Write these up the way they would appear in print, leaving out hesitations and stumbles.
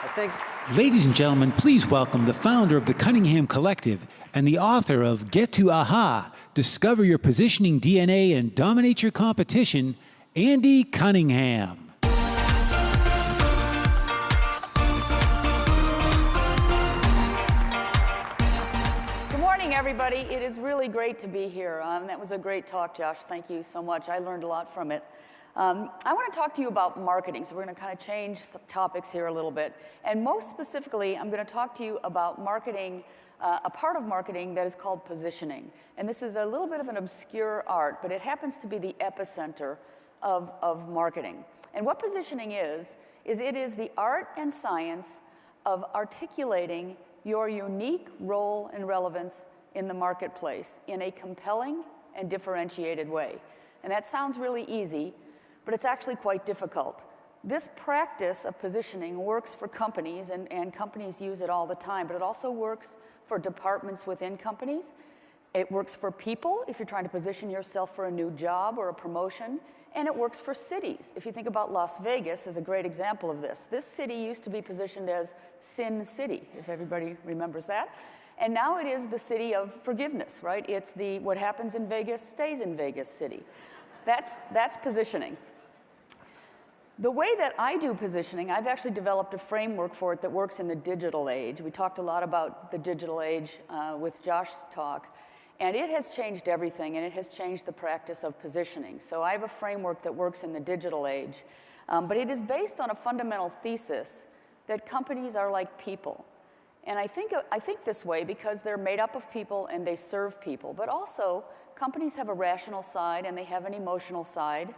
I think. Ladies and gentlemen, please welcome the founder of the Cunningham Collective and the author of Get to Aha, Discover Your Positioning DNA and Dominate Your Competition, Andy Cunningham. Good morning, everybody. It is really great to be here. That was a great talk, Josh. Thank you so much. I learned a lot from it. I want to talk to you about marketing, so we're going to kind of change some topics here a little bit. And most specifically, I'm going to talk to you about marketing, a part of marketing that is called positioning. And this is a little bit of an obscure art, but it happens to be the epicenter of marketing. And what positioning is it is the art and science of articulating your unique role and relevance in the marketplace in a compelling and differentiated way. And that sounds really easy, but it's actually quite difficult. This practice of positioning works for companies, and companies use it all the time, but it also works for departments within companies. It works for people if you're trying to position yourself for a new job or a promotion, and it works for cities. If you think about Las Vegas as a great example of this. This city used to be positioned as Sin City, if everybody remembers that. And now it is the city of forgiveness, right? It's the what happens in Vegas stays in Vegas City. That's positioning. The way that I do positioning, I've actually developed a framework for it that works in the digital age. We talked a lot about the digital age with Josh's talk, and it has changed everything, and it has changed the practice of positioning. So I have a framework that works in the digital age, but it is based on a fundamental thesis that companies are like people. And I think this way because they're made up of people and they serve people, but also companies have a rational side and they have an emotional side.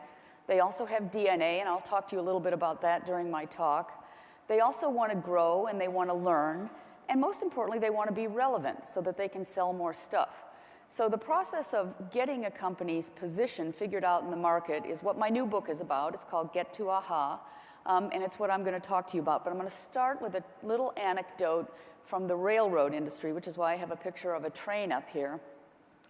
They also have DNA, and I'll talk to you a little bit about that during my talk. They also want to grow and they want to learn, and most importantly, they want to be relevant so that they can sell more stuff. So the process of getting a company's position figured out in the market is what my new book is about. It's called Get to Aha, and it's what I'm going to talk to you about. But I'm going to start with a little anecdote from the railroad industry, which is why I have a picture of a train up here.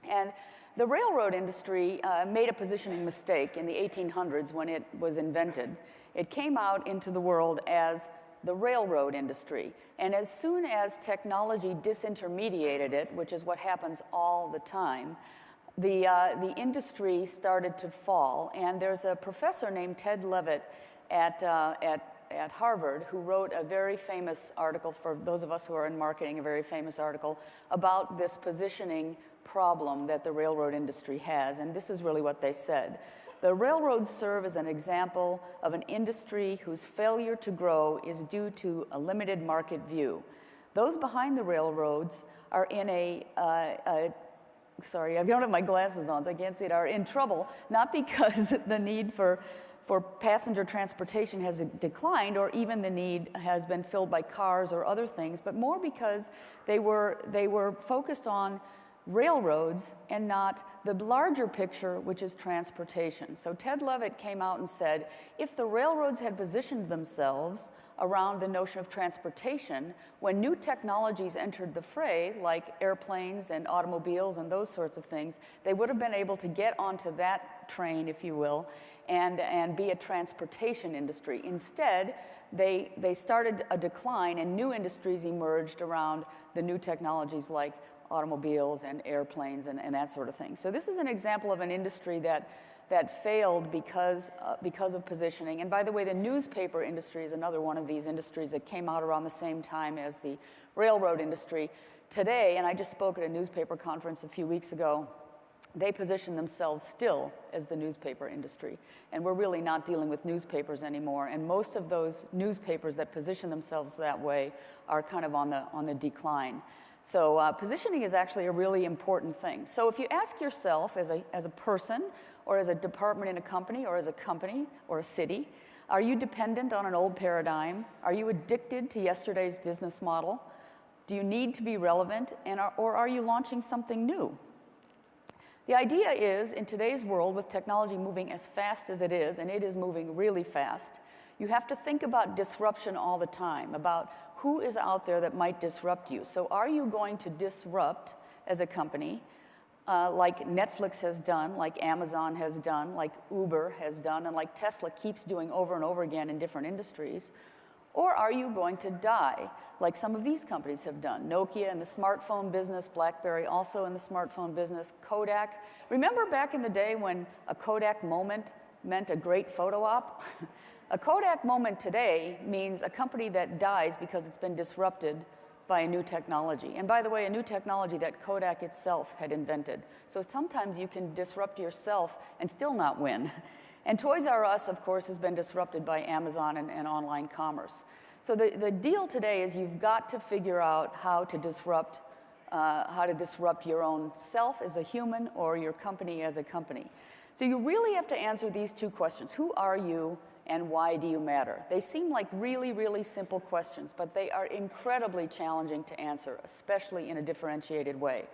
And the railroad industry made a positioning mistake in the 1800s when it was invented. It came out into the world as the railroad industry. And as soon as technology disintermediated it, which is what happens all the time, the industry started to fall. And there's a professor named Ted Levitt at Harvard who wrote a very famous article, for those of us who are in marketing, a very famous article about this positioning problem that the railroad industry has, and this is really what they said. The railroads serve as an example of an industry whose failure to grow is due to a limited market view. Those behind the railroads are in sorry, I don't have my glasses on, so I can't see it, are in trouble, not because the need for passenger transportation has declined or even the need has been filled by cars or other things, but more because they were focused on railroads and not the larger picture, which is transportation. So Ted Levitt came out and said, if the railroads had positioned themselves around the notion of transportation, when new technologies entered the fray, like airplanes and automobiles and those sorts of things, they would have been able to get onto that train, if you will, and be a transportation industry. Instead, they started a decline and new industries emerged around the new technologies like automobiles and airplanes and that sort of thing. So this is an example of an industry that failed because of positioning. And by the way, the newspaper industry is another one of these industries that came out around the same time as the railroad industry. Today, and I just spoke at a newspaper conference a few weeks ago, they position themselves still as the newspaper industry. And we're really not dealing with newspapers anymore. And most of those newspapers that position themselves that way are kind of on the decline. So positioning is actually a really important thing. So if you ask yourself as a person or as a department in a company or a city, are you dependent on an old paradigm? Are you addicted to yesterday's business model? Do you need to be relevant, or are you launching something new? The idea is, in today's world, with technology moving as fast as it is, and it is moving really fast, you have to think about disruption all the time, about who is out there that might disrupt you. So are you going to disrupt as a company, like Netflix has done, like Amazon has done, like Uber has done, and like Tesla keeps doing over and over again in different industries? Or are you going to die, like some of these companies have done? Nokia in the smartphone business, BlackBerry also in the smartphone business, Kodak. Remember back in the day when a Kodak moment meant a great photo op? A Kodak moment today means a company that dies because it's been disrupted by a new technology. And by the way, a new technology that Kodak itself had invented. So sometimes you can disrupt yourself and still not win. And Toys R Us, of course, has been disrupted by Amazon and online commerce. So the deal today is you've got to figure out how to disrupt your own self as a human or your company as a company. So you really have to answer these two questions. Who are you and why do you matter? They seem like really, really simple questions, but they are incredibly challenging to answer, especially in a differentiated way.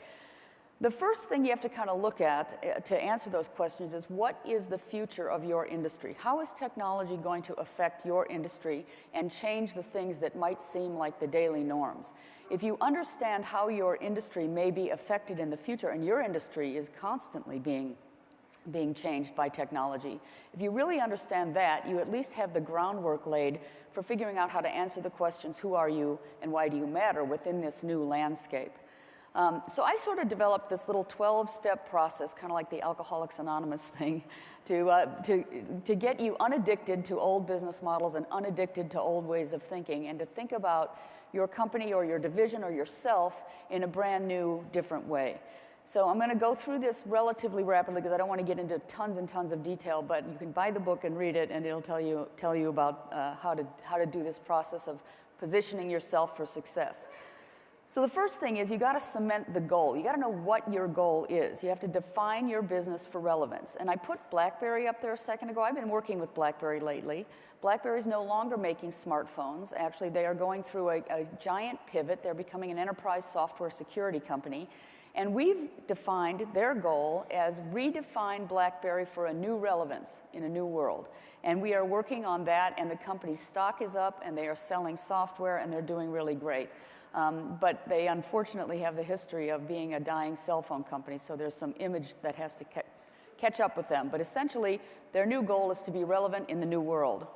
The first thing you have to kind of look at to answer those questions is what is the future of your industry? How is technology going to affect your industry and change the things that might seem like the daily norms? If you understand how your industry may be affected in the future, and your industry is constantly being changed by technology, if you really understand that, you at least have the groundwork laid for figuring out how to answer the questions, who are you and why do you matter within this new landscape? So I sort of developed this little 12-step process, kind of like the Alcoholics Anonymous thing, to get you unaddicted to old business models and unaddicted to old ways of thinking, and to think about your company or your division or yourself in a brand new, different way. So I'm going to go through this relatively rapidly because I don't want to get into tons and tons of detail, but you can buy the book and read it, and it'll tell you about how to do this process of positioning yourself for success. So the first thing is you got to cement the goal. You got to know what your goal is. You have to define your business for relevance. And I put BlackBerry up there a second ago. I've been working with BlackBerry lately. BlackBerry's no longer making smartphones. Actually, they are going through a giant pivot. They're becoming an enterprise software security company. And we've defined their goal as redefine BlackBerry for a new relevance in a new world. And we are working on that, and the company's stock is up, and they are selling software, and they're doing really great. But they unfortunately have the history of being a dying cell phone company, so there's some image that has to catch up with them. But essentially, their new goal is to be relevant in the new world.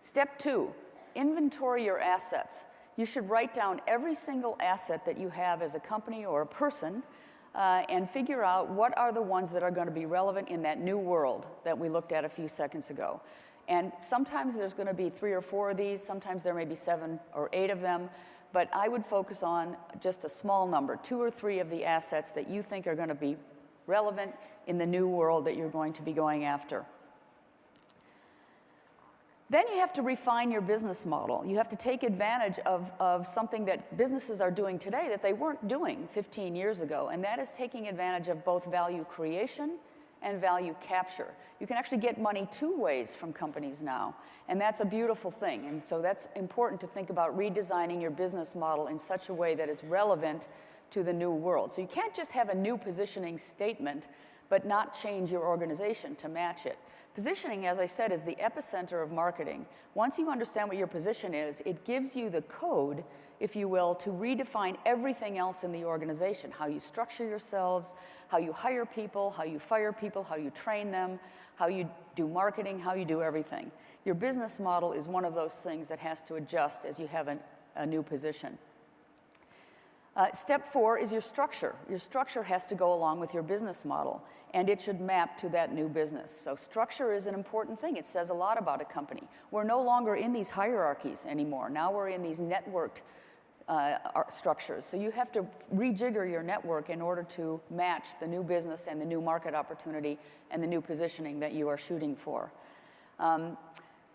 Step 2, inventory your assets. You should write down every single asset that you have as a company or a person and figure out what are the ones that are going to be relevant in that new world that we looked at a few seconds ago. And sometimes there's going to be 3 or 4 of these, sometimes there may be 7 or 8 of them, but I would focus on just a small number, 2 or 3 of the assets that you think are going to be relevant in the new world that you're going to be going after. Then you have to refine your business model. You have to take advantage of something that businesses are doing today that they weren't doing 15 years ago, and that is taking advantage of both value creation and value capture. You can actually get money 2 ways from companies now, and that's a beautiful thing. And so that's important to think about redesigning your business model in such a way that is relevant to the new world. So you can't just have a new positioning statement but not change your organization to match it. Positioning, as I said, is the epicenter of marketing. Once you understand what your position is, it gives you the code, if you will, to redefine everything else in the organization. How you structure yourselves, how you hire people, how you fire people, how you train them, how you do marketing, how you do everything. Your business model is one of those things that has to adjust as you have a new position. Step 4 is your structure. Your structure has to go along with your business model, and it should map to that new business. So structure is an important thing. It says a lot about a company. We're no longer in these hierarchies anymore. Now we're in these networked structures. So you have to rejigger your network in order to match the new business and the new market opportunity and the new positioning that you are shooting for.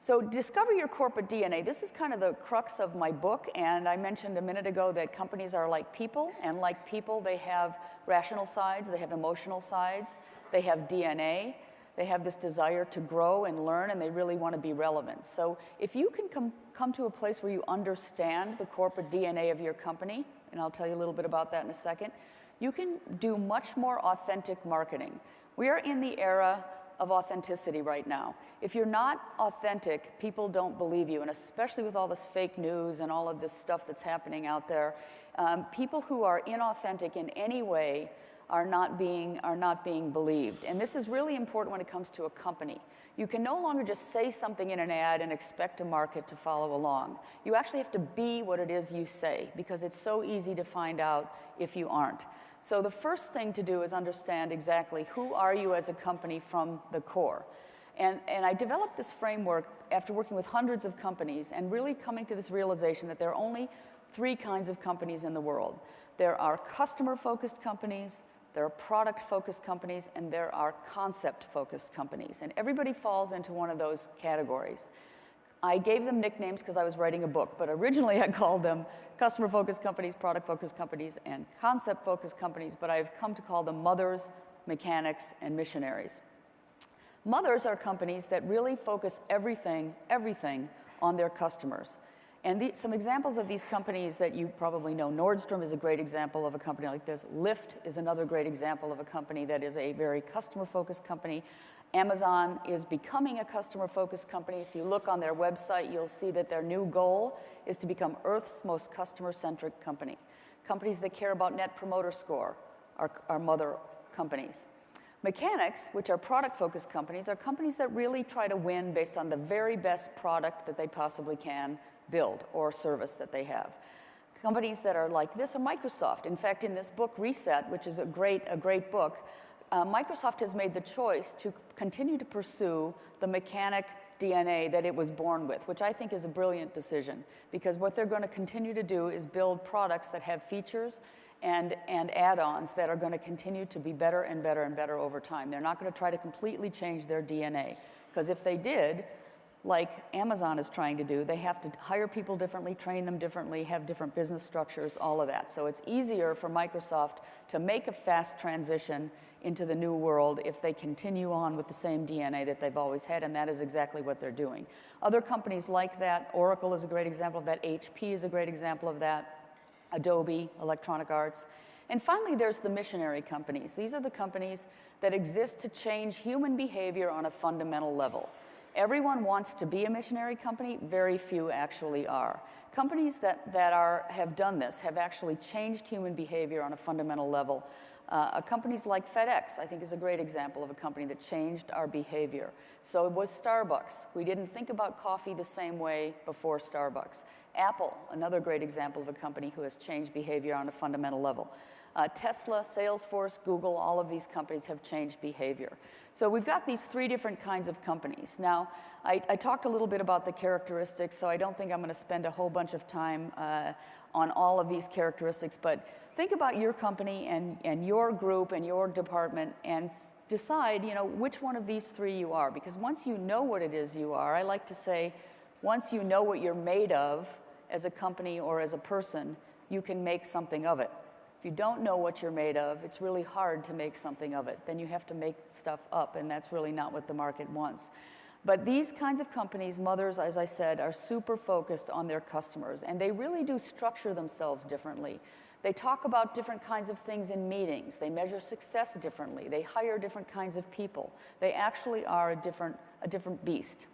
So discover your corporate DNA. This is kind of the crux of my book, and I mentioned a minute ago that companies are like people, and like people, they have rational sides, they have emotional sides, they have DNA, they have this desire to grow and learn, and they really want to be relevant. So if you can come to a place where you understand the corporate DNA of your company, and I'll tell you a little bit about that in a second, you can do much more authentic marketing. We are in the era of authenticity right now. If you're not authentic, people don't believe you, and especially with all this fake news and all of this stuff that's happening out there, people who are inauthentic in any way are not being believed. And this is really important when it comes to a company. You can no longer just say something in an ad and expect a market to follow along. You actually have to be what it is you say, because it's so easy to find out if you aren't. So the first thing to do is understand exactly who are you as a company from the core. And I developed this framework after working with hundreds of companies and really coming to this realization that there are only 3 kinds of companies in the world. There are customer-focused companies, there are product-focused companies, and there are concept-focused companies. And everybody falls into one of those categories. I gave them nicknames because I was writing a book, but originally I called them customer-focused companies, product-focused companies, and concept-focused companies, but I've come to call them mothers, mechanics, and missionaries. Mothers are companies that really focus everything on their customers. And some examples of these companies that you probably know: Nordstrom is a great example of a company like this. Lyft is another great example of a company that is a very customer-focused company. Amazon is becoming a customer-focused company. If you look on their website, you'll see that their new goal is to become Earth's most customer-centric company. Companies that care about Net Promoter Score are mother companies. Mechanics, which are product-focused companies, are companies that really try to win based on the very best product that they possibly can build or service that they have. Companies that are like this are Microsoft. In fact, in this book, Reset, which is a great book, Microsoft has made the choice to continue to pursue the mechanic DNA that it was born with, which I think is a brilliant decision, because what they're going to continue to do is build products that have features and add-ons that are going to continue to be better and better and better over time. They're not going to try to completely change their DNA, because if they did, like Amazon is trying to do, they have to hire people differently, train them differently, have different business structures, all of that. So it's easier for Microsoft to make a fast transition into the new world if they continue on with the same DNA that they've always had, and that is exactly what they're doing. Other companies like that, Oracle is a great example of that, HP is a great example of that, Adobe, Electronic Arts. And finally, there's the missionary companies. These are the companies that exist to change human behavior on a fundamental level. Everyone wants to be a missionary company, very few actually are. Companies that have done this have actually changed human behavior on a fundamental level. Companies like FedEx, I think, is a great example of a company that changed our behavior. So it was Starbucks. We didn't think about coffee the same way before Starbucks. Apple, another great example of a company who has changed behavior on a fundamental level. Tesla, Salesforce, Google, all of these companies have changed behavior. So we've got these 3 different kinds of companies. Now, I talked a little bit about the characteristics, so I don't think I'm going to spend a whole bunch of time on all of these characteristics, but think about your company and your group and your department and decide, which one of these 3 you are. Because once you know what it is you are, I like to say, once you know what you're made of as a company or as a person, you can make something of it. If you don't know what you're made of, it's really hard to make something of it. Then you have to make stuff up, and that's really not what the market wants. But these kinds of companies, mothers, as I said, are super focused on their customers, and they really do structure themselves differently. They talk about different kinds of things in meetings. They measure success differently. They hire different kinds of people. They actually are a different beast.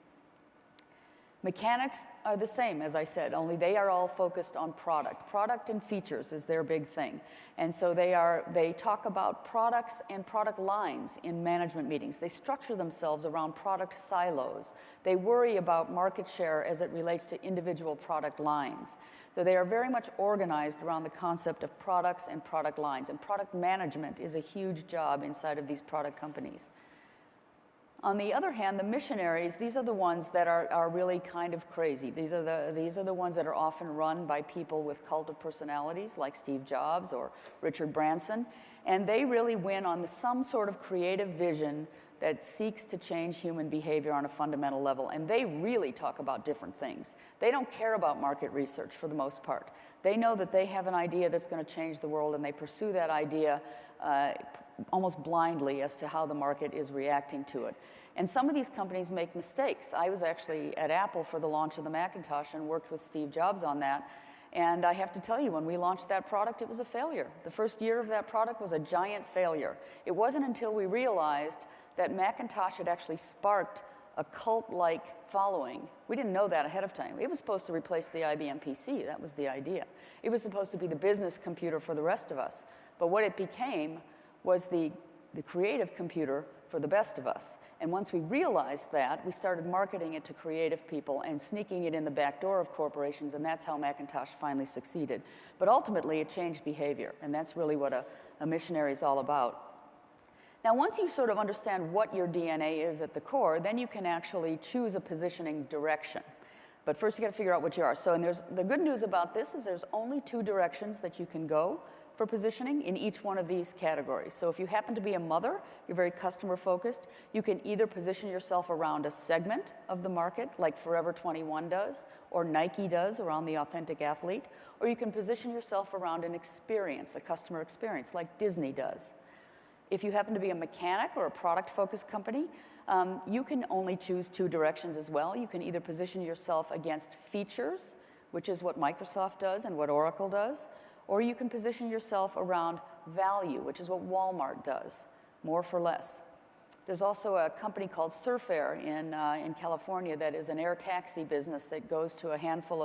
Mechanics are the same, as I said, only they are all focused on product. Product and features is their big thing. And so they talk about products and product lines in management meetings. They structure themselves around product silos. They worry about market share as it relates to individual product lines. So they are very much organized around the concept of products and product lines. And product management is a huge job inside of these product companies. On the other hand, the missionaries, these are the ones that are really kind of crazy. These are the ones that are often run by people with cult of personalities like Steve Jobs or Richard Branson. And they really win on some sort of creative vision that seeks to change human behavior on a fundamental level. And they really talk about different things. They don't care about market research for the most part. They know that they have an idea that's going to change the world, and they pursue that idea almost blindly as to how the market is reacting to it. And some of these companies make mistakes. I was actually at Apple for the launch of the Macintosh and worked with Steve Jobs on that. And I have to tell you, when we launched that product, it was a failure. The first year of that product was a giant failure. It wasn't until we realized that Macintosh had actually sparked a cult-like following. We didn't know that ahead of time. It was supposed to replace the IBM PC. That was the idea. It was supposed to be the business computer for the rest of us. But what it became was the creative computer for the best of us. And once we realized that, we started marketing it to creative people and sneaking it in the back door of corporations, and that's how Macintosh finally succeeded. But ultimately, it changed behavior, and that's really what a missionary is all about. Now, once you sort of understand what your DNA is at the core, then you can actually choose a positioning direction. But first, you got to figure out what you are. So, and the good news about this is there's only 2 directions that you can go for positioning in each one of these categories. So if you happen to be a mother, you're very customer focused, you can either position yourself around a segment of the market, like Forever 21 does, or Nike does around the authentic athlete, or you can position yourself around an experience, a customer experience, like Disney does. If you happen to be a mechanic or a product-focused company, you can only choose 2 directions as well. You can either position yourself against features, which is what Microsoft does and what Oracle does, or you can position yourself around value, which is what Walmart does, more for less. There's also a company called Surf Air in California that is an air taxi business that goes to a handful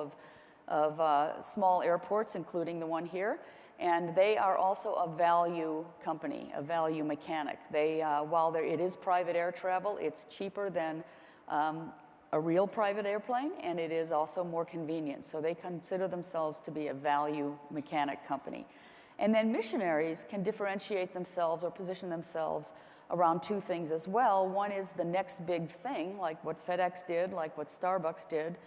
of small airports, including the one here. And they are also a value company, a value mechanic. They, while it is private air travel, it's cheaper than a real private airplane, and it is also more convenient. So they consider themselves to be a value mechanic company. And then missionaries can differentiate themselves or position themselves around 2 things as well. One is the next big thing, like what FedEx did, like what Starbucks did,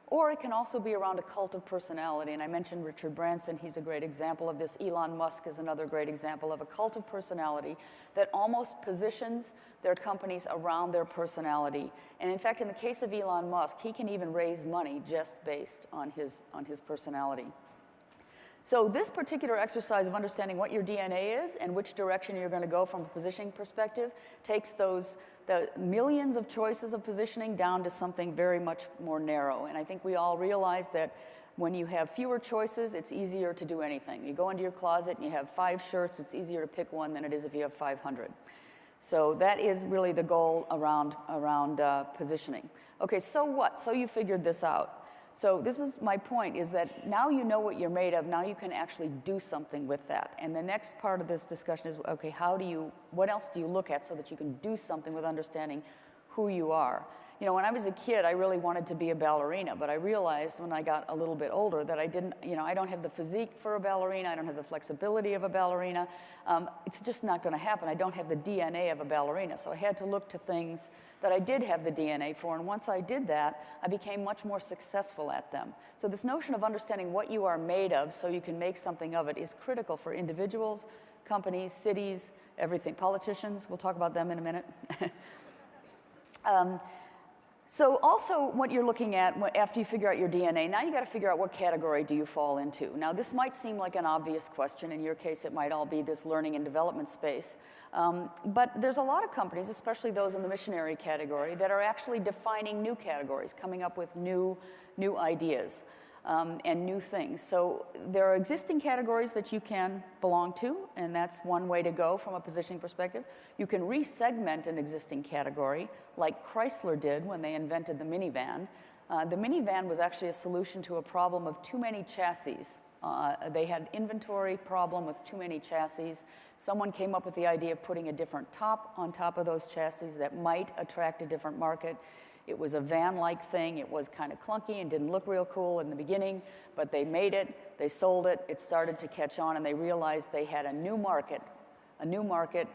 or it can also be around a cult of personality. And I mentioned Richard Branson, he's a great example of this. Elon Musk is another great example of a cult of personality that almost positions their companies around their personality. And in fact, in the case of Elon Musk, he can even raise money just based on his personality. So this particular exercise of understanding what your DNA is and which direction you're going to go from a positioning perspective takes the millions of choices of positioning down to something very much more narrow. And I think we all realize that when you have fewer choices, it's easier to do anything. You go into your closet and you have 5 shirts, it's easier to pick one than it is if you have 500. So that is really the goal around positioning. Okay, so what? So you figured this out. So this is my point, is that now you know what you're made of, now you can actually do something with that. And the next part of this discussion is, okay, what else do you look at so that you can do something with understanding who you are? You know, when I was a kid, I really wanted to be a ballerina, but I realized when I got a little bit older that I don't have the physique for a ballerina, I don't have the flexibility of a ballerina. It's just not going to happen. I don't have the DNA of a ballerina, so I had to look to things that I did have the DNA for, and once I did that, I became much more successful at them. So this notion of understanding what you are made of so you can make something of it is critical for individuals, companies, cities, everything. Politicians, we'll talk about them in a minute. So also what you're looking at after you figure out your DNA, now you got to figure out what category do you fall into. Now this might seem like an obvious question. In your case, it might all be this learning and development space. But there's a lot of companies, especially those in the missionary category, that are actually defining new categories, coming up with new ideas and new things. So there are existing categories that you can belong to, and that's one way to go from a positioning perspective. You can resegment an existing category, like Chrysler did when they invented the minivan. The minivan was actually a solution to a problem of too many chassis. They had inventory problem with too many chassis. Someone came up with the idea of putting a different top on top of those chassis that might attract a different market. It was a van-like thing. It was kind of clunky and didn't look real cool in the beginning, but they made it, they sold it, it started to catch on, and they realized they had a new market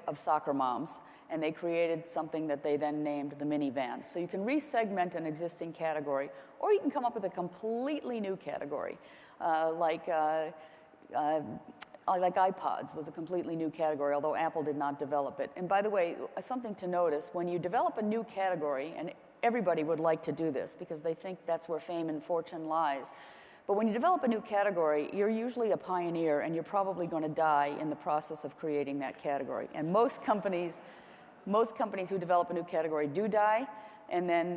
of soccer moms, and they created something that they then named the minivan. So you can resegment an existing category, or you can come up with a completely new category, like iPods was a completely new category, although Apple did not develop it. And by the way, something to notice, when you develop a new category, and everybody would like to do this because they think that's where fame and fortune lies. But when you develop a new category, you're usually a pioneer, and you're probably going to die in the process of creating that category. And most companies who develop a new category do die, and then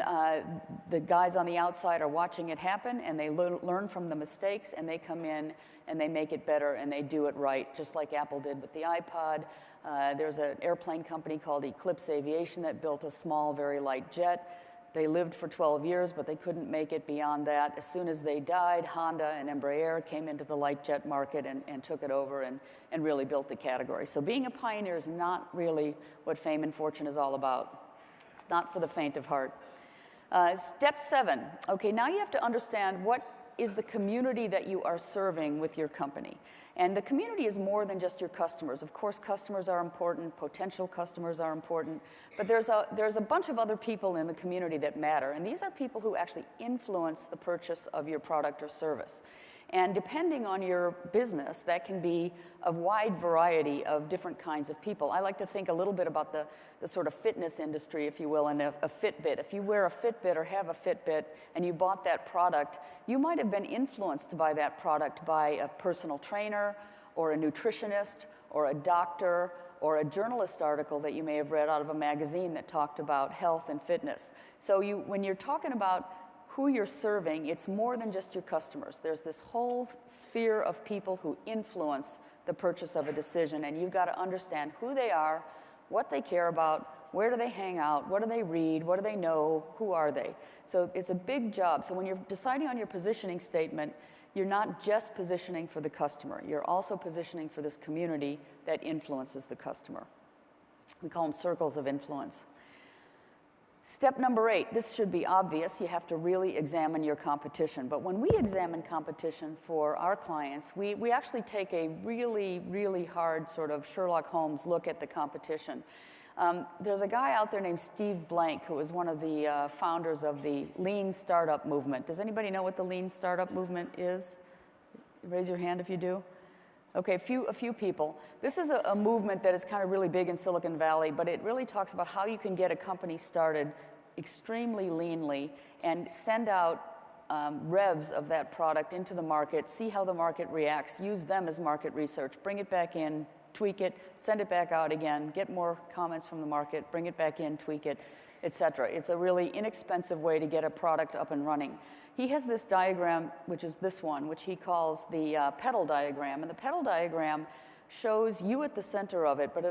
the guys on the outside are watching it happen, and they learn from the mistakes, and they come in and they make it better, and they do it right, just like Apple did with the iPod. There's an airplane company called Eclipse Aviation that built a small, very light jet. They lived for 12 years, but they couldn't make it beyond that. As soon as they died, Honda and Embraer came into the light jet market and took it over and really built the category. So being a pioneer is not really what fame and fortune is all about. It's not for the faint of heart. Step 7. Okay, now you have to understand what is the community that you are serving with your company. And the community is more than just your customers. Of course, customers are important, potential customers are important, but there's a bunch of other people in the community that matter, and these are people who actually influence the purchase of your product or service. And depending on your business, that can be a wide variety of different kinds of people. I like to think a little bit about the sort of fitness industry, if you will, and a Fitbit. If you wear a Fitbit or have a Fitbit and you bought that product, you might have been influenced by that product by a personal trainer or a nutritionist or a doctor or a journalist article that you may have read out of a magazine that talked about health and fitness. So when you're talking about who you're serving, it's more than just your customers. There's this whole sphere of people who influence the purchase of a decision, and you've got to understand who they are, what they care about, where do they hang out, what do they read, what do they know, who are they. So it's a big job. So when you're deciding on your positioning statement, you're not just positioning for the customer, you're also positioning for this community that influences the customer. We call them circles of influence. Step number 8, this should be obvious. You have to really examine your competition. But when we examine competition for our clients, we actually take a really, really hard sort of Sherlock Holmes look at the competition. There's a guy out there named Steve Blank, who was one of the founders of the Lean Startup movement. Does anybody know what the Lean Startup movement is? Raise your hand if you do. Okay, a few people. This is a movement that is kind of really big in Silicon Valley, but it really talks about how you can get a company started extremely leanly and send out revs of that product into the market, see how the market reacts, use them as market research, bring it back in, tweak it, send it back out again, get more comments from the market, bring it back in, tweak it, etc. It's a really inexpensive way to get a product up and running. He has this diagram, which is this one, which he calls the petal diagram. And the petal diagram shows you at the center of it, but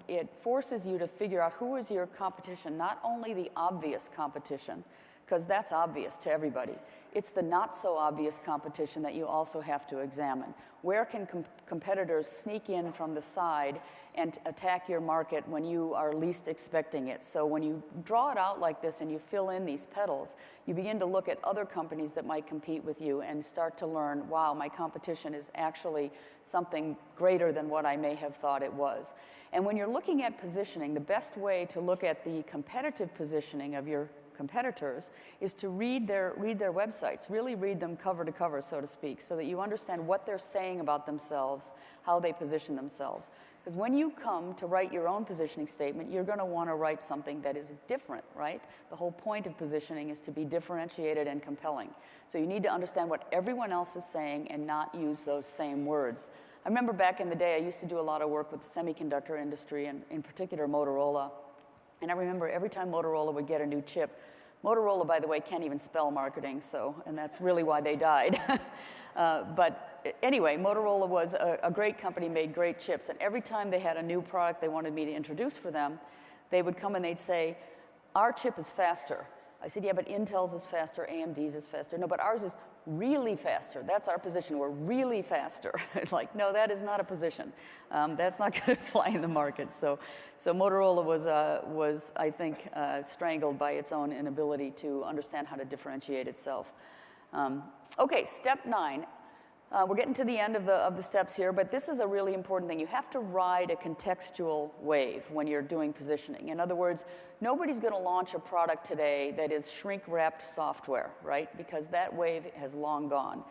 it forces you to figure out who is your competition, not only the obvious competition, because that's obvious to everybody. It's the not so obvious competition that you also have to examine. Where can competitors sneak in from the side and attack your market when you are least expecting it? So when you draw it out like this and you fill in these petals, you begin to look at other companies that might compete with you and start to learn, wow, my competition is actually something greater than what I may have thought it was. And when you're looking at positioning, the best way to look at the competitive positioning of your competitors is to read their websites, really read them cover to cover, so to speak, so that you understand what they're saying about themselves, how they position themselves. Because when you come to write your own positioning statement, you're going to want to write something that is different, right? The whole point of positioning is to be differentiated and compelling. So you need to understand what everyone else is saying and not use those same words. I remember back in the day, I used to do a lot of work with the semiconductor industry, and in particular Motorola. And I remember every time Motorola would get a new chip, Motorola, by the way, can't even spell marketing, and that's really why they died. But anyway, Motorola was a great company, made great chips, and every time they had a new product they wanted me to introduce for them, they would come and they'd say, our chip is faster. I said, yeah, but Intel's is faster, AMD's is faster. No, but ours is really faster. That's our position. We're really faster. Like, no, that is not a position. That's not going to fly in the market. So Motorola was I think, strangled by its own inability to understand how to differentiate itself. Okay, step 9. We're getting to the end of the steps here, but this is a really important thing. You have to ride a contextual wave when you're doing positioning. In other words, nobody's going to launch a product today that is shrink-wrapped software, right? Because that wave has long gone.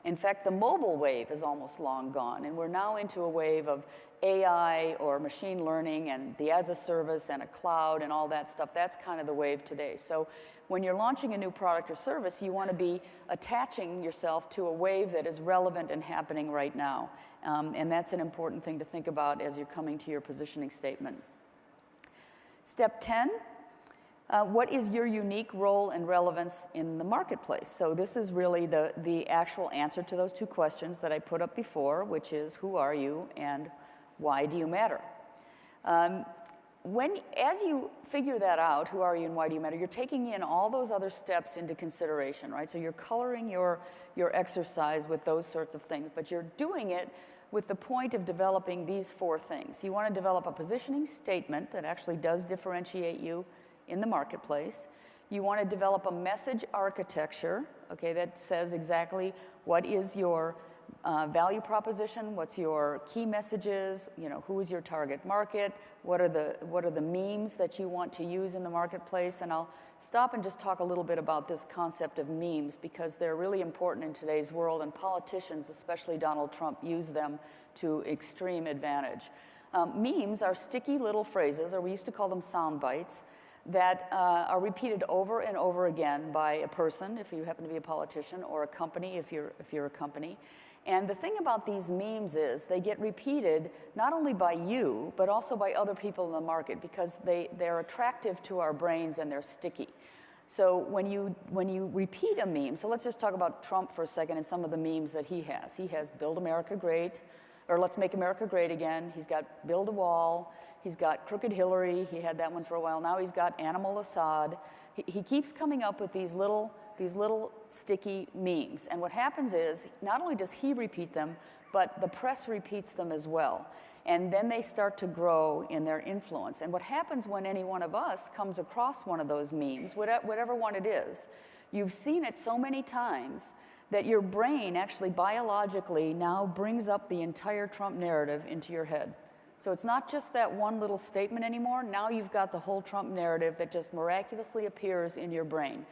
In fact, the mobile wave is almost long gone, and we're now into a wave of AI or machine learning and the as a service and a cloud and all that stuff. That's kind of the wave today. So when you're launching a new product or service, you want to be attaching yourself to a wave that is relevant and happening right now. And that's an important thing to think about as you're coming to your positioning statement. Step 10, what is your unique role and relevance in the marketplace? So this is really the actual answer to those two questions that I put up before, which is who are you and why do you matter? as you figure that out, who are you and why do you matter, you're taking in all those other steps into consideration, right? So you're coloring your exercise with those sorts of things, but you're doing it with the point of developing these 4 things. You want to develop a positioning statement that actually does differentiate you in the marketplace. You want to develop a message architecture, okay, that says exactly what is your value proposition, what's your key messages, you know, who is your target market, what are the memes that you want to use in the marketplace. And I'll stop and just talk a little bit about this concept of memes because they're really important in today's world, and politicians, especially Donald Trump, use them to extreme advantage. Memes are sticky little phrases, or we used to call them sound bites, that are repeated over and over again by a person, if you happen to be a politician, or a company, if you're a company. And the thing about these memes is they get repeated not only by you, but also by other people in the market because they're attractive to our brains and they're sticky. So when you repeat a meme, so let's just talk about Trump for a second and some of the memes that he has. He has Build America Great, or Let's Make America Great Again. He's got Build a Wall. He's got Crooked Hillary. He had that one for a while. Now he's got Animal Assad. He keeps coming up with these little sticky memes. And what happens is, not only does he repeat them, but the press repeats them as well. And then they start to grow in their influence. And what happens when any one of us comes across one of those memes, whatever one it is, you've seen it so many times that your brain actually biologically now brings up the entire Trump narrative into your head. So it's not just that one little statement anymore. Now you've got the whole Trump narrative that just miraculously appears in your brain.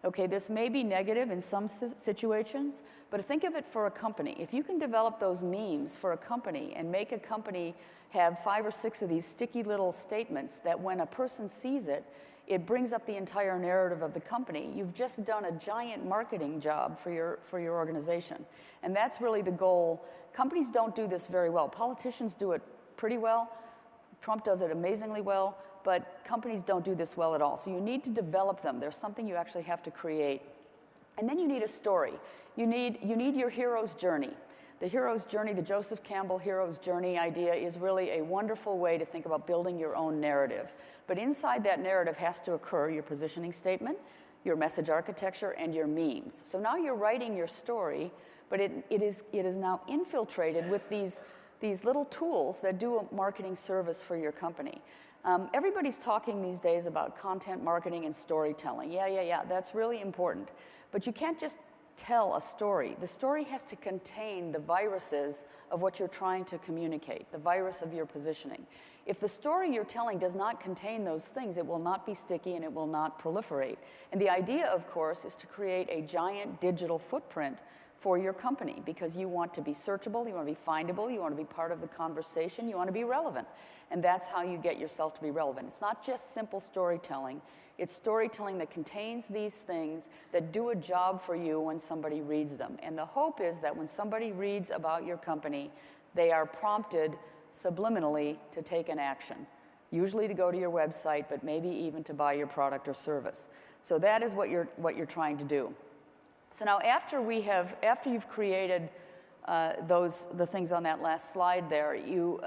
Okay, this may be negative in some situations, but think of it for a company. If you can develop those memes for a company and make a company have 5 or 6 of these sticky little statements that when a person sees it, it brings up the entire narrative of the company, you've just done a giant marketing job for your organization. And that's really the goal. Companies don't do this very well. Politicians do it pretty well. Trump does it amazingly well, but companies don't do this well at all. So you need to develop them. There's something you actually have to create. And then you need a story. You need your hero's journey. The hero's journey, the Joseph Campbell hero's journey idea is really a wonderful way to think about building your own narrative. But inside that narrative has to occur your positioning statement, your message architecture, and your memes. So now you're writing your story, but it is now infiltrated with these little tools that do a marketing service for your company. Everybody's talking these days about content marketing and storytelling. Yeah, that's really important. But you can't just tell a story. The story has to contain the viruses of what you're trying to communicate, the virus of your positioning. If the story you're telling does not contain those things, it will not be sticky and it will not proliferate. And the idea, of course, is to create a giant digital footprint for your company because you want to be searchable, you want to be findable, you want to be part of the conversation, you want to be relevant. And that's how you get yourself to be relevant. It's not just simple storytelling. It's storytelling that contains these things that do a job for you when somebody reads them. And the hope is that when somebody reads about your company, they are prompted subliminally to take an action, usually to go to your website, but maybe even to buy your product or service. So that is what you're trying to do. So now after you've created the things on that last slide there, you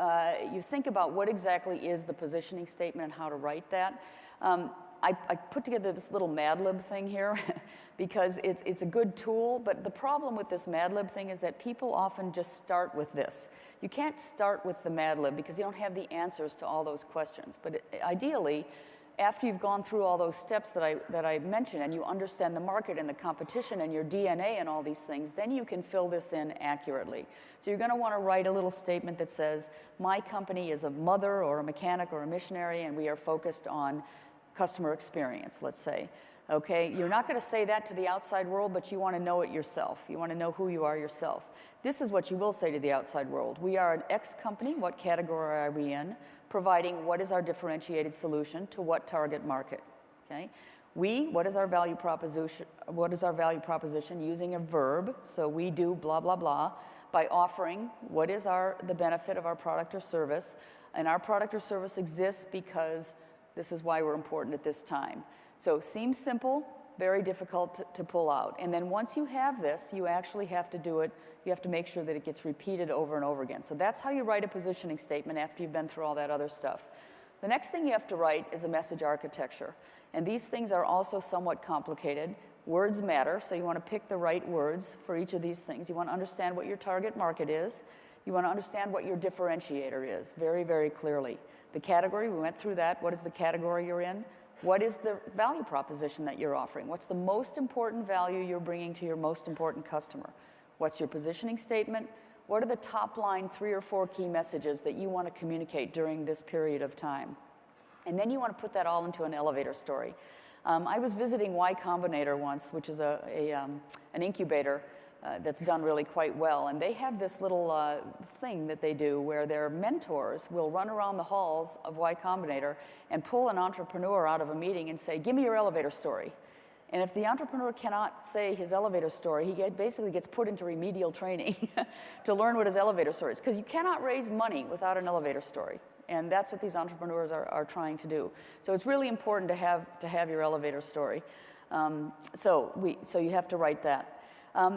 think about what exactly is the positioning statement and how to write that. I put together this little Mad Lib thing here because it's a good tool, but the problem with this Mad Lib thing is that people often just start with this. You can't start with the Mad Lib because you don't have the answers to all those questions. But ideally, after you've gone through all those steps that I mentioned and you understand the market and the competition and your DNA and all these things, then you can fill this in accurately. So you're going to want to write a little statement that says, my company is a mother or a mechanic or a missionary and we are focused on customer experience, let's say. Okay, you're not going to say that to the outside world, but you want to know it yourself. You want to know who you are yourself. This is what you will say to the outside world. We are an X company. What category are we in? Providing what is our differentiated solution to what target market. Okay, what is our value proposition? What is our value proposition using a verb? So we do blah blah blah by offering what is the benefit of our product or service, and our product or service exists because this is why we're important at this time. So seems simple, very difficult to pull out. And then once you have this, you actually have to do it. You have to make sure that it gets repeated over and over again. So that's how you write a positioning statement after you've been through all that other stuff. The next thing you have to write is a message architecture. And these things are also somewhat complicated. Words matter, so you want to pick the right words for each of these things. You want to understand what your target market is. You want to understand what your differentiator is very, very clearly. The category, we went through that. What is the category you're in? What is the value proposition that you're offering? What's the most important value you're bringing to your most important customer? What's your positioning statement? What are the top line 3 or 4 key messages that you want to communicate during this period of time? And then you want to put that all into an elevator story. I was visiting Y Combinator once, which is an incubator that's done really quite well. And they have this little thing that they do where their mentors will run around the halls of Y Combinator and pull an entrepreneur out of a meeting and say, give me your elevator story. And if the entrepreneur cannot say his elevator story, he basically gets put into remedial training to learn what his elevator story is. Because you cannot raise money without an elevator story. And that's what these entrepreneurs are trying to do. So it's really important to have your elevator story. So you have to write that.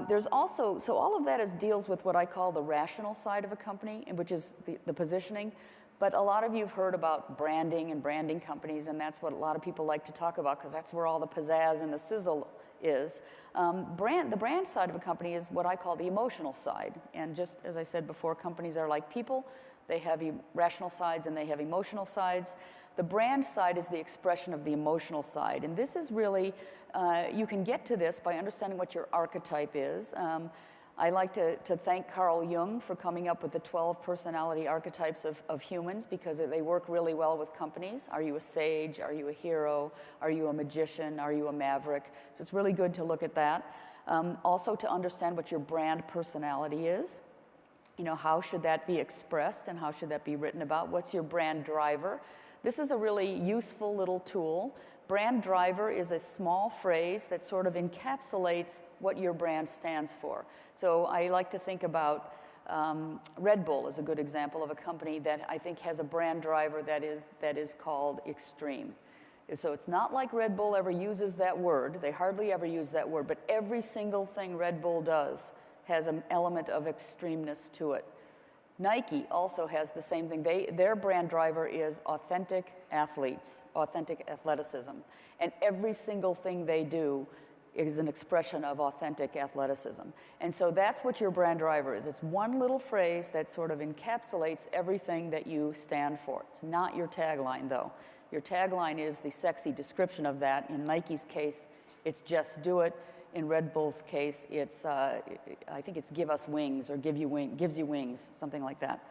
There's also, so all of that deals with what I call the rational side of a company, which is the positioning. But a lot of you have heard about branding and branding companies, and that's what a lot of people like to talk about because that's where all the pizzazz and the sizzle is. The brand side of a company is what I call the emotional side. And just as I said before, companies are like people. They have rational sides and they have emotional sides. The brand side is the expression of the emotional side. And this is really, you can get to this by understanding what your archetype is. I like to thank Carl Jung for coming up with the 12 personality archetypes of humans because they work really well with companies. Are you a sage? Are you a hero? Are you a magician? Are you a maverick? So it's really good to look at that. Also to understand what your brand personality is. You know, how should that be expressed and how should that be written about? What's your brand driver? This is a really useful little tool. Brand driver is a small phrase that sort of encapsulates what your brand stands for. So I like to think about Red Bull is a good example of a company that I think has a brand driver that is called extreme. So it's not like Red Bull ever uses that word. They hardly ever use that word, but every single thing Red Bull does has an element of extremeness to it. Nike also has the same thing. Their brand driver is authentic athletes, authentic athleticism. And every single thing they do is an expression of authentic athleticism. And so that's what your brand driver is. It's one little phrase that sort of encapsulates everything that you stand for. It's not your tagline, though. Your tagline is the sexy description of that. In Nike's case, it's just do it. In Red Bull's case, it's, I think it's give us wings or gives you wings, something like that.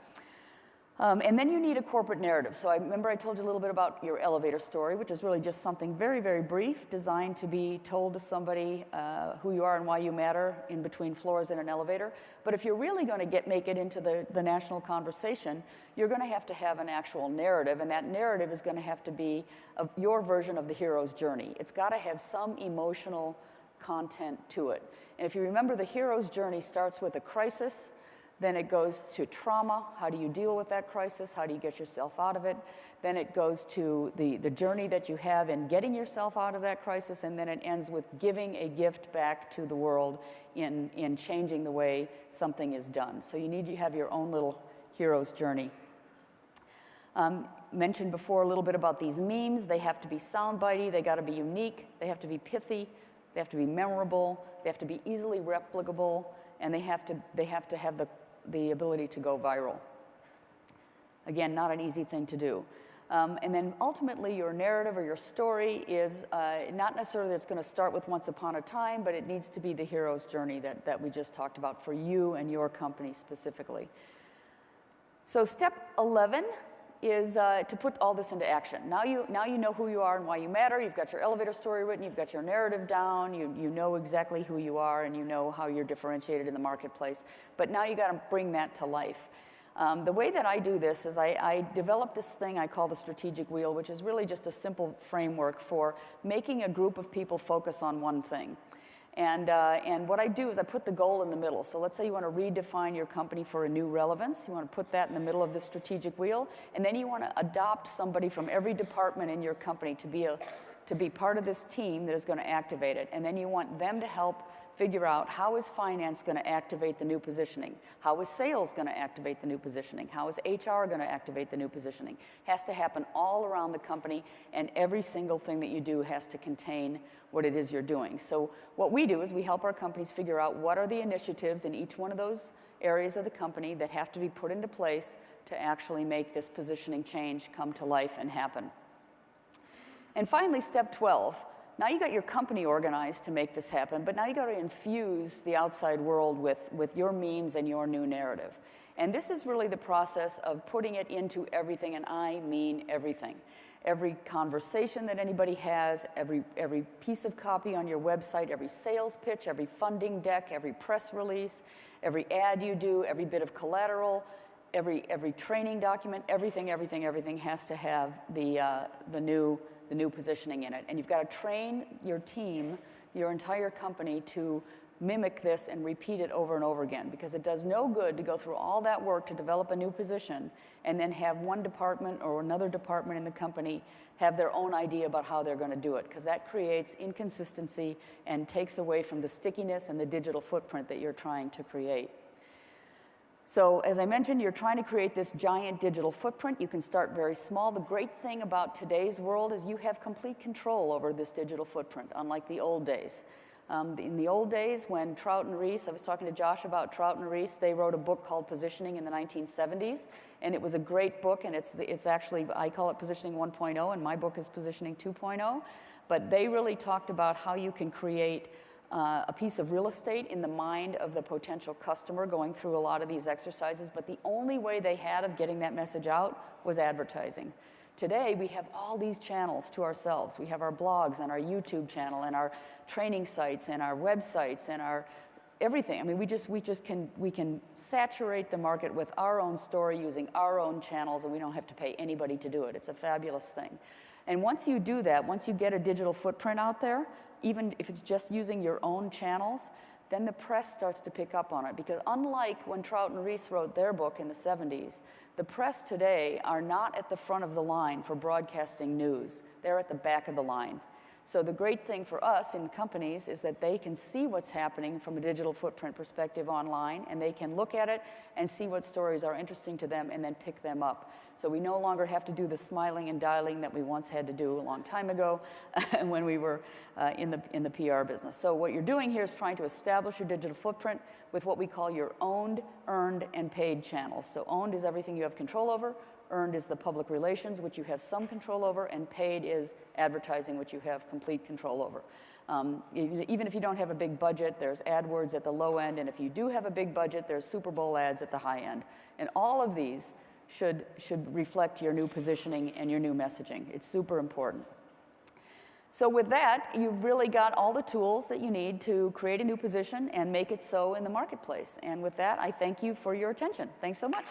And then you need a corporate narrative. So I remember I told you a little bit about your elevator story, which is really just something very, very brief, designed to be told to somebody who you are and why you matter in between floors in an elevator. But if you're really going to make it into the national conversation, you're going to have an actual narrative, and that narrative is going to have to be your version of the hero's journey. It's got to have some emotional content to it. And if you remember, the hero's journey starts with a crisis, then it goes to trauma. How do you deal with that crisis? How do you get yourself out of it? Then it goes to the journey that you have in getting yourself out of that crisis, and then it ends with giving a gift back to the world in changing the way something is done. So you need to have your own little hero's journey. Mentioned before a little bit about these memes. They have to be soundbitey, they got to be unique, they have to be pithy, they have to be memorable, they have to be easily replicable, and they have to have the ability to go viral. Again, not an easy thing to do. And then ultimately your narrative or your story is not necessarily that it's going to start with once upon a time, but it needs to be the hero's journey that we just talked about for you and your company specifically. So step 11 is to put all this into action. Now you know who you are and why you matter. You've got your elevator story written. You've got your narrative down. You know exactly who you are, and you know how you're differentiated in the marketplace. But now you got to bring that to life. The way that I do this is I develop this thing I call the strategic wheel, which is really just a simple framework for making a group of people focus on one thing. And what I do is I put the goal in the middle. So let's say you want to redefine your company for a new relevance. You want to put that in the middle of the strategic wheel. And then you want to adopt somebody from every department in your company to be part of this team that is going to activate it. And then you want them to help figure out how is finance going to activate the new positioning? How is sales going to activate the new positioning? How is HR going to activate the new positioning? Has to happen all around the company, and every single thing that you do has to contain what it is you're doing. So what we do is we help our companies figure out what are the initiatives in each one of those areas of the company that have to be put into place to actually make this positioning change come to life and happen. And finally, step 12. Now you got your company organized to make this happen, but now you got to infuse the outside world with your memes and your new narrative. And this is really the process of putting it into everything, and I mean everything. Every conversation that anybody has, every piece of copy on your website, every sales pitch, every funding deck, every press release, every ad you do, every bit of collateral, every training document, everything has to have the new positioning in it. And you've got to train your team, your entire company, to mimic this and repeat it over and over again, because it does no good to go through all that work to develop a new position and then have one department or another department in the company have their own idea about how they're going to do it, because that creates inconsistency and takes away from the stickiness and the digital footprint that you're trying to create. So as I mentioned, you're trying to create this giant digital footprint. You can start very small. The great thing about today's world is you have complete control over this digital footprint, unlike the old days. In the old days, when Trout and Reese, I was talking to Josh about Trout and Reese, they wrote a book called Positioning in the 1970s, and it was a great book, and it's actually, I call it Positioning 1.0, and my book is Positioning 2.0, but they really talked about how you can create a piece of real estate in the mind of the potential customer going through a lot of these exercises, but the only way they had of getting that message out was advertising. Today, we have all these channels to ourselves. We have our blogs and our YouTube channel and our training sites and our websites and our everything. I mean, we can saturate the market with our own story using our own channels, and we don't have to pay anybody to do it. It's a fabulous thing. And once you do that, once you get a digital footprint out there, even if it's just using your own channels, then the press starts to pick up on it. Because unlike when Trout and Reese wrote their book in the 70s, the press today are not at the front of the line for broadcasting news. They're at the back of the line. So the great thing for us in companies is that they can see what's happening from a digital footprint perspective online, and they can look at it and see what stories are interesting to them and then pick them up. So we no longer have to do the smiling and dialing that we once had to do a long time ago when we were in the PR business. So what you're doing here is trying to establish your digital footprint with what we call your owned, earned, and paid channels. So owned is everything you have control over. Earned is the public relations, which you have some control over, and paid is advertising, which you have complete control over. Even if you don't have a big budget, there's AdWords at the low end, and if you do have a big budget, there's Super Bowl ads at the high end. And all of these should reflect your new positioning and your new messaging. It's super important. So with that, you've really got all the tools that you need to create a new position and make it so in the marketplace. And with that, I thank you for your attention. Thanks so much.